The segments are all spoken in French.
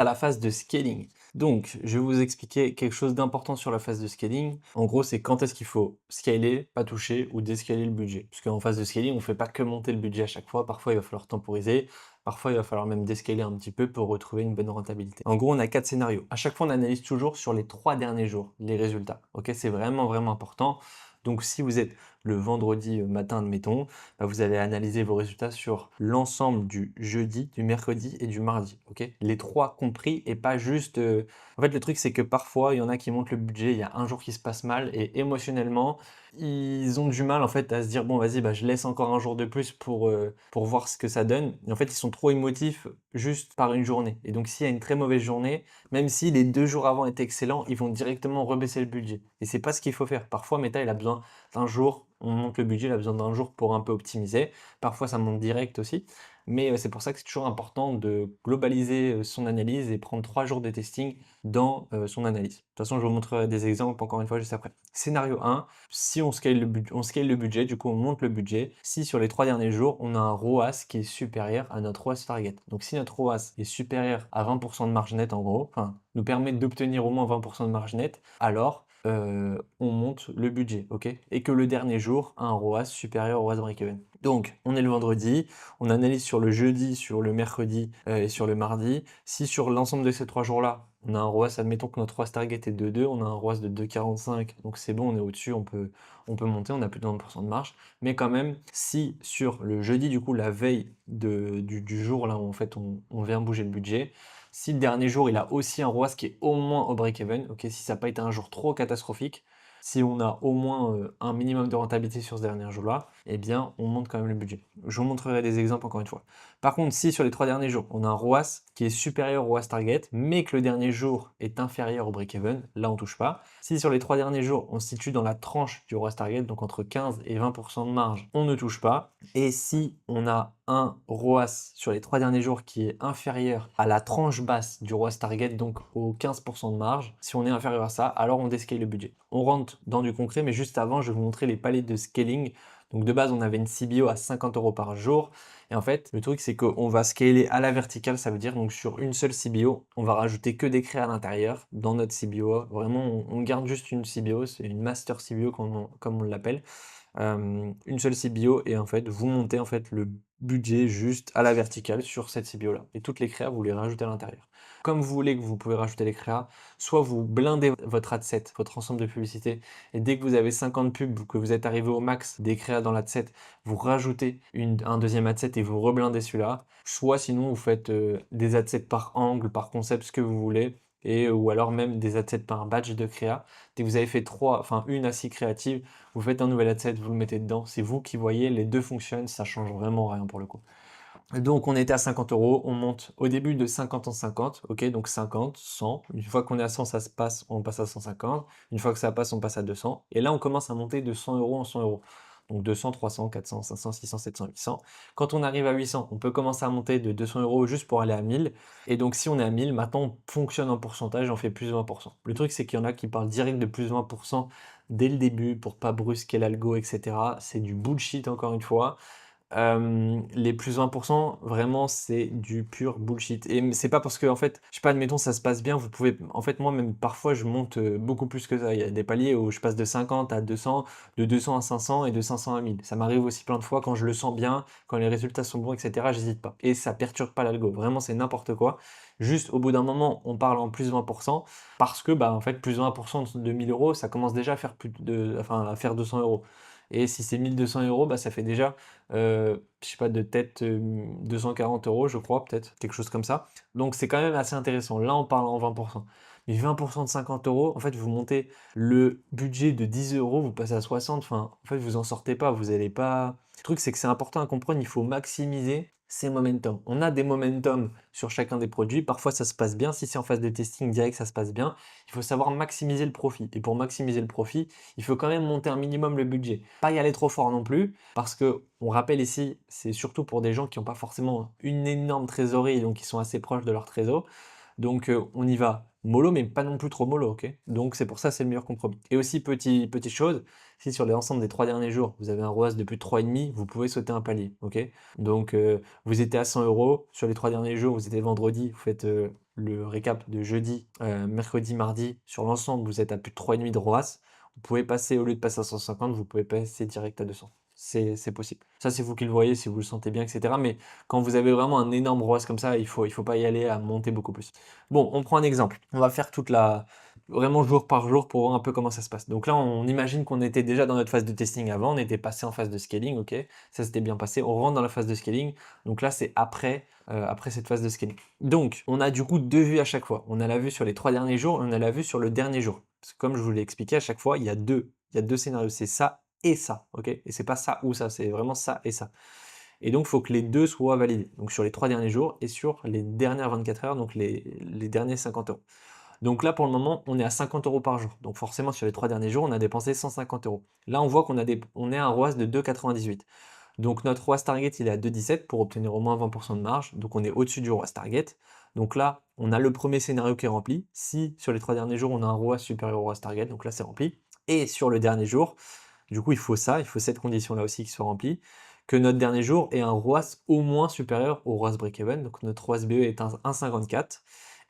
à la phase de scaling. Donc, je vais vous expliquer quelque chose d'important sur la phase de scaling. En gros, c'est quand est-ce qu'il faut scaler, pas toucher ou déscaler le budget. Parce qu'en phase de scaling, on ne fait pas que monter le budget à chaque fois. Parfois, il va falloir temporiser. Parfois, il va falloir même déscaler un petit peu pour retrouver une bonne rentabilité. En gros, on a 4 scénarios. À chaque fois, on analyse toujours sur les 3 derniers jours les résultats. Ok, c'est vraiment, vraiment important. Donc, si vous êtes le vendredi matin, admettons, bah, vous allez analyser vos résultats sur l'ensemble du jeudi, du mercredi et du mardi. Ok, les 3 compris et pas juste. En fait, le truc, c'est que parfois, il y en a qui montent le budget, il y a un jour qui se passe mal et émotionnellement, ils ont du mal en fait à se dire bon, vas-y, bah, je laisse encore un jour de plus pour voir ce que ça donne. Et en fait, ils sont trop émotifs juste par une journée. Et donc, s'il y a une très mauvaise journée, même si les 2 jours avant étaient excellents, ils vont directement rebaisser le budget. Et c'est pas ce qu'il faut faire. Parfois, Meta, il a besoin d'un jour, on monte le budget, il a besoin d'un jour pour un peu optimiser. Parfois, ça monte direct aussi. Mais c'est pour ça que c'est toujours important de globaliser son analyse et prendre 3 jours de testing dans son analyse. De toute façon, je vous montrerai des exemples encore une fois juste après. Scénario 1, si on scale le budget, du coup on monte le budget. Si sur les 3 derniers jours, on a un ROAS qui est supérieur à notre ROAS target. Donc si notre ROAS est supérieur à 20% de marge nette en gros, enfin nous permet d'obtenir au moins 20% de marge nette, alors on monte le budget, ok? Et que le dernier jour a un ROAS supérieur au ROAS break-even. Donc, on est le vendredi, on analyse sur le jeudi, sur le mercredi et sur le mardi. Si sur l'ensemble de ces 3 jours-là, on a un ROAS, admettons que notre ROAS target est de 2, on a un ROAS de 2,45, donc c'est bon, on est au-dessus, on peut monter, on a plus de 20% de marge. Mais quand même, si sur le jeudi, du coup, la veille du jour là où en fait on vient bouger le budget, si le dernier jour il a aussi un ROAS qui est au moins au break-even, ok, si ça n'a pas été un jour trop catastrophique, si on a au moins un minimum de rentabilité sur ce dernier jour-là, eh bien, on monte quand même le budget. Je vous montrerai des exemples encore une fois. Par contre, si sur les 3 derniers jours, on a un ROAS qui est supérieur au ROAS target, mais que le dernier jour est inférieur au break-even, là, on touche pas. Si sur les 3 derniers jours, on se situe dans la tranche du ROAS target, donc entre 15 et 20% de marge, on ne touche pas. Et si on a un ROAS sur les 3 derniers jours qui est inférieur à la tranche basse du ROAS target, donc aux 15% de marge, si on est inférieur à ça, alors on déscale le budget. On rentre dans du concret, mais juste avant, je vais vous montrer les paliers de scaling. Donc de base, on avait une CBO à 50 euros par jour. Et en fait, le truc, c'est qu'on va scaler à la verticale, ça veut dire donc sur une seule CBO, on va rajouter que des créas à l'intérieur dans notre CBO. Vraiment, on garde juste une CBO, c'est une master CBO comme on l'appelle. Une seule CBO et en fait, vous montez en fait le budget juste à la verticale sur cette CBO là. Et toutes les créas, vous les rajoutez à l'intérieur. Comme vous voulez que vous pouvez rajouter les créas, soit vous blindez votre adset, votre ensemble de publicité, et dès que vous avez 50 pubs, que vous êtes arrivé au max des créas dans l'adset, vous rajoutez un deuxième adset et vous reblindez celui-là. Soit sinon, vous faites des adsets par angle, par concept, ce que vous voulez, ou alors même des adsets par badge de créa. Dès que vous avez fait une assez créative, vous faites un nouvel adset, vous le mettez dedans, c'est vous qui voyez, les deux fonctionnent, ça change vraiment rien pour le coup. Donc on était à 50 euros, on monte au début de 50 en 50, ok, donc 50, 100. Une fois qu'on est à 100, ça se passe, on passe à 150. Une fois que ça passe, on passe à 200. Et là, on commence à monter de 100 euros en 100 euros. Donc 200, 300, 400, 500, 600, 700, 800. Quand on arrive à 800, on peut commencer à monter de 200 euros juste pour aller à 1000. Et donc si on est à 1000, maintenant on fonctionne en pourcentage, on fait plus 20%. Le truc, c'est qu'il y en a qui parlent direct de plus 20% dès le début pour pas brusquer l'algo, etc. C'est du bullshit encore une fois. Les plus 20%, vraiment, c'est du pur bullshit. Et c'est pas parce que, en fait, je sais pas, admettons, ça se passe bien, vous pouvez. En fait, moi, même parfois, je monte beaucoup plus que ça. Il y a des paliers où je passe de 50 à 200, de 200 à 500 et de 500 à 1000. Ça m'arrive aussi plein de fois quand je le sens bien, quand les résultats sont bons, etc. J'hésite pas. Et ça perturbe pas l'algo. Vraiment, c'est n'importe quoi. Juste, au bout d'un moment, on parle en plus 20% parce que, bah, en fait, plus 20% de 1000 euros, ça commence déjà à faire à faire 200 euros. Et si c'est 1200 euros, bah, ça fait déjà je sais pas, de tête 240 euros, je crois, peut-être, quelque chose comme ça. Donc c'est quand même assez intéressant. Là, on parle en 20%. Mais 20% de 50 euros, en fait, vous montez le budget de 10 euros, vous passez à 60, enfin, en fait, vous en sortez pas, vous allez pas. Le truc, c'est que c'est important à comprendre, il faut maximiser ces momentum. On a des momentum sur chacun des produits, parfois ça se passe bien, si c'est en phase de testing direct, ça se passe bien. Il faut savoir maximiser le profit. Et pour maximiser le profit, il faut quand même monter un minimum le budget. Pas y aller trop fort non plus, parce que on rappelle ici, c'est surtout pour des gens qui n'ont pas forcément une énorme trésorerie, donc qui sont assez proches de leur trésor. Donc on y va mollo, mais pas non plus trop mollo, ok? Donc c'est pour ça c'est le meilleur compromis. Et aussi petite chose, si sur l'ensemble des 3 derniers jours, vous avez un ROAS de plus de 3,5, vous pouvez sauter un palier, ok? Donc vous étiez à 100 euros, sur les 3 derniers jours, vous étiez vendredi, vous faites le récap de jeudi, mercredi, mardi, sur l'ensemble, vous êtes à plus de 3,5 de ROAS, vous pouvez passer, au lieu de passer à 150, vous pouvez passer direct à 200. C'est possible. Ça, c'est vous qui le voyez, si vous le sentez bien, etc. Mais quand vous avez vraiment un énorme ROAS comme ça, il faut pas y aller à monter beaucoup plus. Bon, on prend un exemple. On va faire vraiment jour par jour pour voir un peu comment ça se passe. Donc là, on imagine qu'on était déjà dans notre phase de testing avant, on était passé en phase de scaling, ok, ça s'était bien passé. On rentre dans la phase de scaling. Donc là, c'est après cette phase de scaling. Donc, on a du coup 2 vues à chaque fois. On a la vue sur les 3 derniers jours et on a la vue sur le dernier jour. Parce que comme je vous l'ai expliqué, à chaque fois, il y a deux scénarios. C'est ça et ça, ok? Et c'est pas ça ou ça, c'est vraiment ça et ça. Et donc, il faut que les deux soient validés. Donc, sur les 3 derniers jours et sur les dernières 24 heures, donc les derniers 50 euros. Donc là, pour le moment, on est à 50 euros par jour. Donc forcément, sur les 3 derniers jours, on a dépensé 150 euros. Là, on voit on est à un ROAS de 2,98. Donc notre ROAS target, il est à 2,17 pour obtenir au moins 20% de marge. Donc on est au-dessus du ROAS target. Donc là, on a le premier scénario qui est rempli. Si sur les 3 derniers jours, on a un ROAS supérieur au ROAS target, donc là, c'est rempli. Et sur le dernier jour, du coup, il faut cette condition-là aussi qui soit remplie, que notre dernier jour ait un ROAS au moins supérieur au ROAS break-even. Donc notre ROAS BE est 1,54.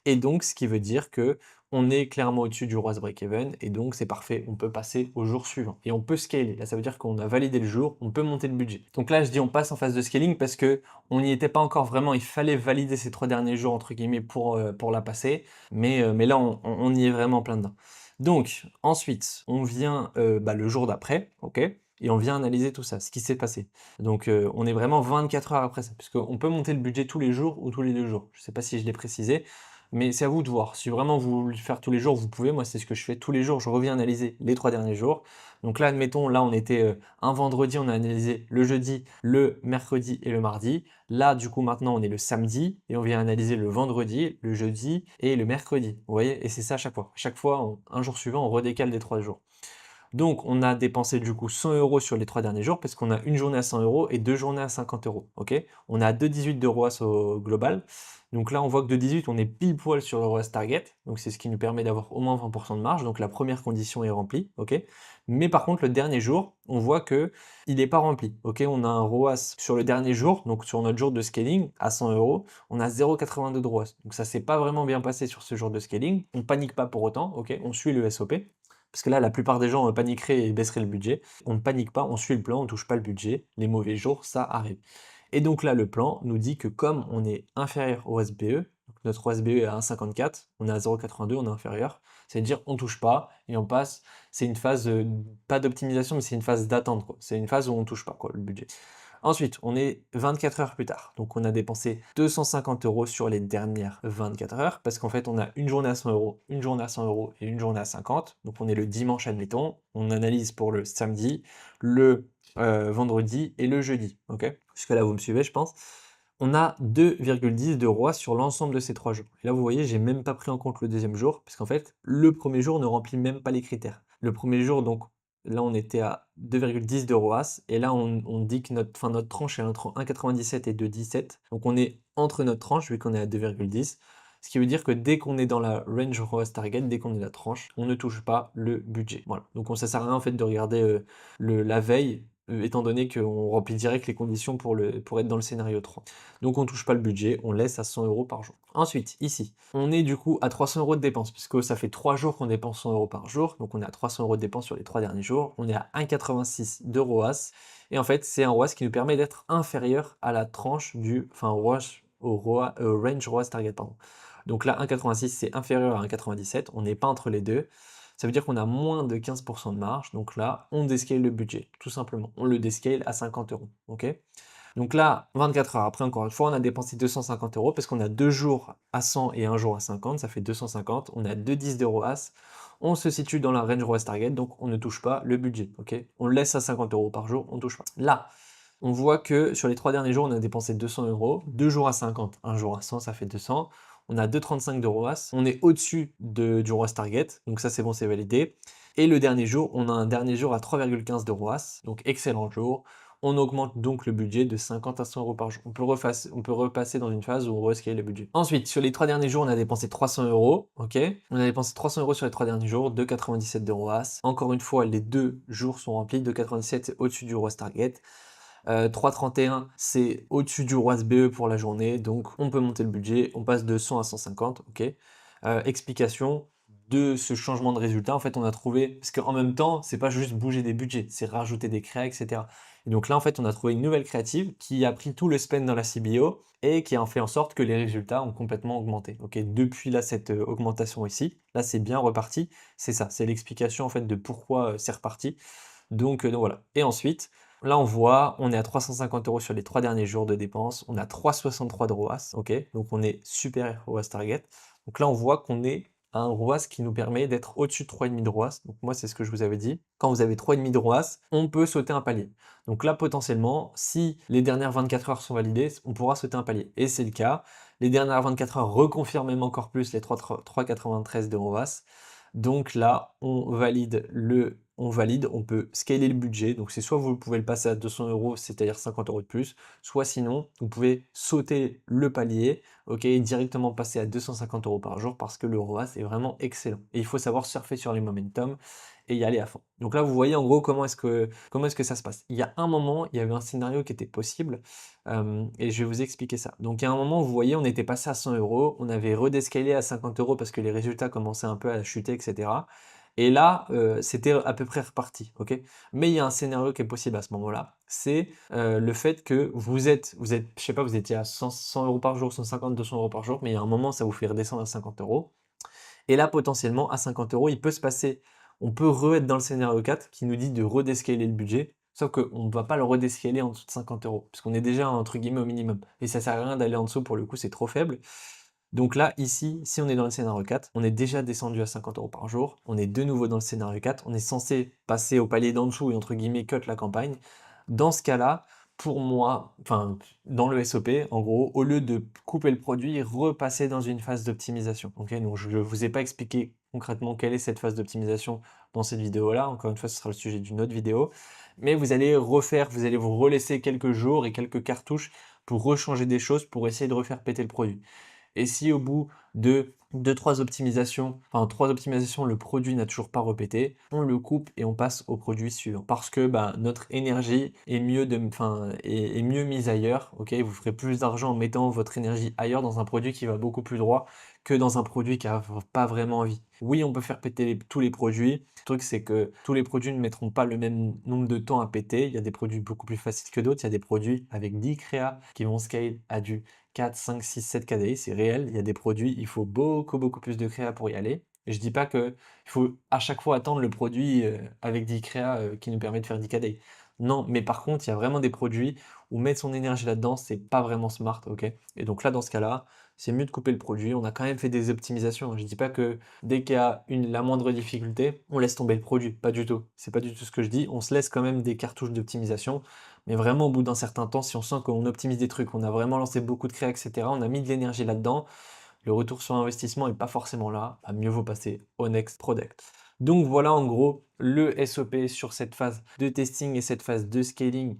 Et donc, ce qui veut dire que on est clairement au-dessus du ROAS break-even, et donc c'est parfait, on peut passer au jour suivant. Et on peut scaler, là ça veut dire qu'on a validé le jour, on peut monter le budget. Donc là je dis on passe en phase de scaling parce que on n'y était pas encore vraiment, il fallait valider ces 3 derniers jours entre guillemets pour la passer, mais là on y est vraiment plein dedans. Donc ensuite, on vient le jour d'après, ok, et on vient analyser tout ça, ce qui s'est passé. Donc on est vraiment 24 heures après ça, puisqu'on peut monter le budget tous les jours ou tous les 2 jours. Je ne sais pas si je l'ai précisé, mais c'est à vous de voir. Si vraiment vous voulez le faire tous les jours, vous pouvez. Moi, c'est ce que je fais tous les jours. Je reviens analyser les 3 derniers jours. Donc là, admettons, là, on était un vendredi, on a analysé le jeudi, le mercredi et le mardi. Là, du coup, maintenant, on est le samedi et on vient analyser le vendredi, le jeudi et le mercredi. Vous voyez? Et c'est ça à chaque fois. Chaque fois, un jour suivant, on redécale des 3 jours. Donc, on a dépensé du coup 100 euros sur les 3 derniers jours parce qu'on a une journée à 100 euros et 2 journées à 50 euros. Ok, on a 2,18 de ROAS au global. Donc là, on voit que de 18, on est pile poil sur le ROAS target. Donc c'est ce qui nous permet d'avoir au moins 20% de marge. Donc la première condition est remplie. Ok, mais par contre, le dernier jour, on voit que il n'est pas rempli. Ok, on a un ROAS sur le dernier jour, donc sur notre jour de scaling à 100 euros, on a 0,82 de ROAS. Donc ça s'est pas vraiment bien passé sur ce jour de scaling. On panique pas pour autant. Ok, on suit le SOP. Parce que là, la plupart des gens paniqueraient et baisseraient le budget. On ne panique pas, on suit le plan, on ne touche pas le budget. Les mauvais jours, ça arrive. Et donc là, le plan nous dit que comme on est inférieur au SBE, donc notre OSBE est à 1,54, on est à 0,82, on est inférieur, c'est-à-dire on ne touche pas et on passe, c'est une phase, pas d'optimisation, mais c'est une phase d'attente, quoi. C'est une phase où on ne touche pas quoi, le budget. Ensuite, on est 24 heures plus tard. Donc on a dépensé 250 euros sur les dernières 24 heures parce qu'en fait on a une journée à 100 euros, une journée à 100 euros et une journée à 50. Donc on est le dimanche, admettons. On analyse pour le samedi, le vendredi et le jeudi. Ok, jusque là vous me suivez, je pense. On a 2,10 de ROAS sur l'ensemble de ces 3 jours. Et là, vous voyez, j'ai même pas pris en compte le deuxième jour, parce qu'en fait, le premier jour ne remplit même pas les critères. Le premier jour, donc, là, on était à 2,10 de ROAS, et là, on dit que notre tranche est entre 1,97 et 2,17. Donc, on est entre notre tranche, vu qu'on est à 2,10. Ce qui veut dire que dès qu'on est dans la range ROAS target, dès qu'on est la tranche, on ne touche pas le budget. Voilà. Donc, ça sert à rien, en fait, de regarder la veille, étant donné qu'on remplit direct les conditions pour être dans le scénario 3. Donc on touche pas le budget, on laisse à 100 euros par jour. Ensuite, ici, on est du coup à 300 euros de dépenses, puisque ça fait 3 jours qu'on dépense 100 euros par jour, donc on est à 300 euros de dépenses sur les 3 derniers jours, on est à 1,86 de ROAS, et en fait c'est un ROAS qui nous permet d'être inférieur à la tranche au range ROAS target, pardon. Donc là, 1,86 c'est inférieur à 1,97, on n'est pas entre les deux. Ça veut dire qu'on a moins de 15% de marge, donc là, on descale le budget, tout simplement. On le descale à 50 euros, ok? Donc là, 24 heures après, encore une fois, on a dépensé 250 euros parce qu'on a 2 jours à 100 et 1 jour à 50, ça fait 250. On a 2,10 de ROAS. On se situe dans la range ROAS target, donc on ne touche pas le budget, ok? On le laisse à 50 euros par jour, on ne touche pas. Là, on voit que sur les 3 derniers jours, on a dépensé 200 euros, 2 jours à 50, 1 jour à 100, ça fait 200. On a 2,35 de ROAS, on est au-dessus du ROAS target, donc ça c'est bon, c'est validé. Et le dernier jour, on a un dernier jour à 3,15 de ROAS, donc excellent jour. On augmente donc le budget de 50 à 100 euros par jour. On peut repasser dans une phase où on rescale le budget. Ensuite, sur les 3 derniers jours, on a dépensé 300 euros, ok? On a dépensé 300 euros sur les 3 derniers jours, 2,97 de ROAS. Encore une fois, les 2 jours sont remplis, 2,97 c'est au-dessus du ROAS target. 3,31 c'est au-dessus du ROAS BE pour la journée, donc on peut monter le budget, on passe de 100 à 150, OK. Explication de ce changement de résultat, en fait, on a trouvé parce qu'en même temps, c'est pas juste bouger des budgets, c'est rajouter des créas et cetera. Et donc là, en fait, on a trouvé une nouvelle créative qui a pris tout le spend dans la CBO et qui a fait en sorte que les résultats ont complètement augmenté, OK. Depuis là, cette, augmentation ici, là, c'est bien reparti. C'est ça, c'est l'explication, en fait, de pourquoi, c'est reparti. Donc voilà. Et ensuite, là, on voit, on est à 350 € sur les 3 derniers jours de dépenses. On a 3,63 de ROAS, OK? Donc on est supérieur au ROAS target. Donc là, on voit qu'on est à un ROAS qui nous permet d'être au-dessus de 3,5 de ROAS. Donc moi, c'est ce que je vous avais dit. Quand vous avez 3,5 de ROAS, on peut sauter un palier. Donc là, potentiellement, si les dernières 24 heures sont validées, on pourra sauter un palier. Et c'est le cas. Les dernières 24 heures reconfirment même encore plus les 3,93 de ROAS. Donc là, on peut scaler le budget. Donc c'est soit vous pouvez le passer à 200 €, c'est-à-dire 50 € de plus, soit sinon, vous pouvez sauter le palier, OK, et directement passer à 250 € par jour parce que le ROAS est vraiment excellent. Et il faut savoir surfer sur les momentum et y aller à fond. Donc là, vous voyez en gros comment est-ce que ça se passe. Il y a un moment, il y avait un scénario qui était possible, et je vais vous expliquer ça. Donc il y a un moment, vous voyez, on était passé à 100 €, on avait redescalé à 50 € parce que les résultats commençaient un peu à chuter, et cetera. Et là, c'était à peu près reparti, OK? Mais il y a un scénario qui est possible à ce moment-là, c'est, le fait que vous êtes, je sais pas, vous étiez à 100 € par jour, 150, 200 € par jour, mais il y a un moment, ça vous fait redescendre à 50 €. Et là, potentiellement, à 50 €, il peut se passer, on peut re-être dans le scénario 4 qui nous dit de redescaler le budget, sauf qu'on ne va pas le redescaler en dessous de 50 €, puisqu'on est déjà entre guillemets au minimum. Et ça sert à rien d'aller en dessous, pour le coup, c'est trop faible. Donc là, ici, si on est dans le scénario 4, on est déjà descendu à 50 € par jour, on est de nouveau dans le scénario 4, on est censé passer au palier d'en dessous et entre guillemets cut la campagne. Dans ce cas-là, pour moi, enfin, dans le SOP, en gros, au lieu de couper le produit, repasser dans une phase d'optimisation. Ok, donc je ne vous ai pas expliqué concrètement quelle est cette phase d'optimisation dans cette vidéo-là. Encore une fois, ce sera le sujet d'une autre vidéo. Mais vous allez refaire, vous allez vous relaisser quelques jours et quelques cartouches pour rechanger des choses, pour essayer de refaire péter le produit. Et si au bout de 2-3 optimisations, enfin 3 optimisations, le produit n'a toujours pas repété, on le coupe et on passe au produit suivant. Parce que bah, notre énergie est mieux, est mieux mise ailleurs. Ok, vous ferez plus d'argent en mettant votre énergie ailleurs dans un produit qui va beaucoup plus droit que dans un produit qui n'a pas vraiment envie. Oui, on peut faire péter tous les produits. Le truc, c'est que tous les produits ne mettront pas le même nombre de temps à péter. Il y a des produits beaucoup plus faciles que d'autres. Il y a des produits avec 10 créas qui vont scale à du 4, 5, 6, 7 KDI, c'est réel. Il y a des produits, il faut beaucoup, beaucoup plus de créa pour y aller. Et je dis pas que il faut à chaque fois attendre le produit avec 10 créa qui nous permet de faire 10 KDI. Non, mais par contre, il y a vraiment des produits où mettre son énergie là-dedans, c'est pas vraiment smart, ok? Et donc là, dans ce cas-là, c'est mieux de couper le produit. On a quand même fait des optimisations. Je dis pas que dès qu'il y a la moindre difficulté, on laisse tomber le produit. Pas du tout. C'est pas du tout ce que je dis. On se laisse quand même des cartouches d'optimisation. Mais vraiment, au bout d'un certain temps, si on sent qu'on optimise des trucs, on a vraiment lancé beaucoup de créa, etc., on a mis de l'énergie là-dedans, le retour sur investissement n'est pas forcément là, bah, mieux vaut passer au next product. Donc voilà en gros le SOP sur cette phase de testing et cette phase de scaling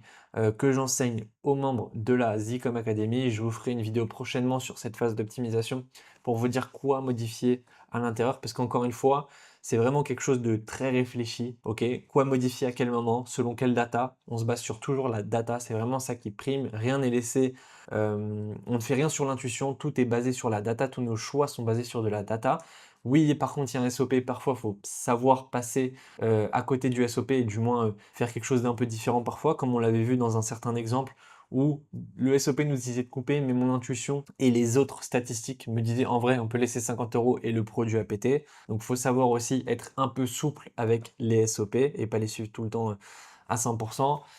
que j'enseigne aux membres de la Zcom Academy. Je vous ferai une vidéo prochainement sur cette phase d'optimisation pour vous dire quoi modifier à l'intérieur, parce qu'encore une fois, c'est vraiment quelque chose de très réfléchi, ok? Quoi modifier à quel moment, selon quelle data? On se base sur toujours la data, c'est vraiment ça qui prime, rien n'est laissé, on ne fait rien sur l'intuition, tout est basé sur la data, tous nos choix sont basés sur de la data. Oui, par contre, il y a un SOP, parfois, il faut savoir passer à côté du SOP et du moins faire quelque chose d'un peu différent parfois, comme on l'avait vu dans un certain exemple où le SOP nous disait de couper, mais mon intuition et les autres statistiques me disaient en vrai, on peut laisser 50 € et le produit a pété. Donc, il faut savoir aussi être un peu souple avec les SOP et pas les suivre tout le temps à 100%.